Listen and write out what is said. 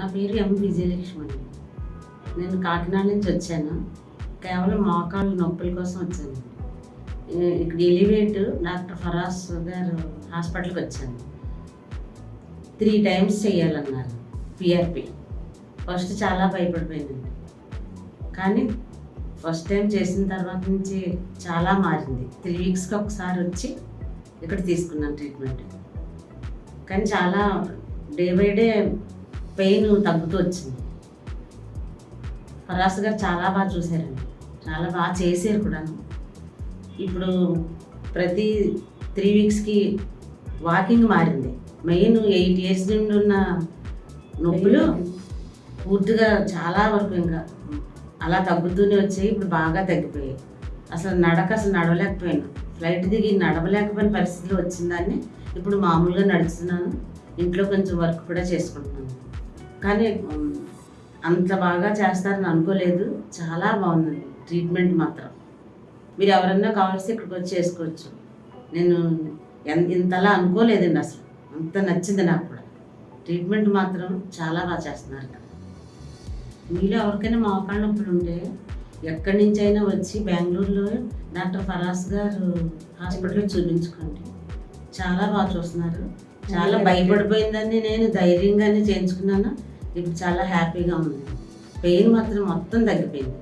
నా పేరు ఎం విజయలక్ష్మి అండి. నేను కాకినాడ నుంచి వచ్చాను. కేవలం మోకాళ్ళ నొప్పుల కోసం వచ్చాను. ఇక్కడ ఎలివేట్ డాక్టర్ ఫరాస్ గారు హాస్పిటల్కి వచ్చాను. 3 times చేయాలన్నారు పిఆర్పి. ఫస్ట్ చాలా భయపడిపోయిందండి, కానీ ఫస్ట్ టైం చేసిన తర్వాత నుంచి చాలా మారింది. 3 weeksకి ఒకసారి వచ్చి ఇక్కడ తీసుకున్నాను ట్రీట్మెంట్. కానీ చాలా డే బై డే పెయిన్ తగ్గుతూ వచ్చింది. ఫరాస్ గారు చాలా బాగా చూశారండి, చాలా బాగా చేశారు కూడా. ఇప్పుడు ప్రతి 3 weeksకి వాకింగ్ మారింది. మెయిన్ 8 years నుండి ఉన్న నొప్పులు పూర్తిగా చాలా వరకు ఇంకా అలా తగ్గుతూనే వచ్చాయి. ఇప్పుడు బాగా తగ్గిపోయాయి. అసలు నడవలేకపోయాను. ఫ్లైట్ దిగి నడవలేకపోయిన పరిస్థితిలో వచ్చిందాన్ని ఇప్పుడు మామూలుగా నడుస్తున్నాను. ఇంట్లో కొంచెం వర్క్ కూడా చేసుకుంటున్నాను. కానీ అంత బాగా చేస్తారని అనుకోలేదు. చాలా బాగుందండి ట్రీట్మెంట్ మాత్రం. మీరు ఎవరన్నా కావాల్సి ఇక్కడికి వచ్చి చేసుకోవచ్చు. నేను ఇంతలా అనుకోలేదండి, అసలు అంత నచ్చింది నాకు కూడా. ట్రీట్మెంట్ మాత్రం చాలా బాగా చేస్తున్నారు ఇక్కడ. మీలో ఎవరికైనా మోకాళ్ళ నొప్పులు ఉంటే ఎక్కడి నుంచి అయినా వచ్చి బెంగళూరులో డాక్టర్ ఫరాస్ గారు హాస్పిటల్లో చూపించుకోండి. చాలా బాగా చూస్తున్నారు. చాలా భయపడిపోయిందని నేను ధైర్యంగానే చేయించుకున్నాను. ఇప్పుడు చాలా హ్యాపీగా ఉంది. పెయిన్ మాత్రం మొత్తం తగ్గిపోయింది.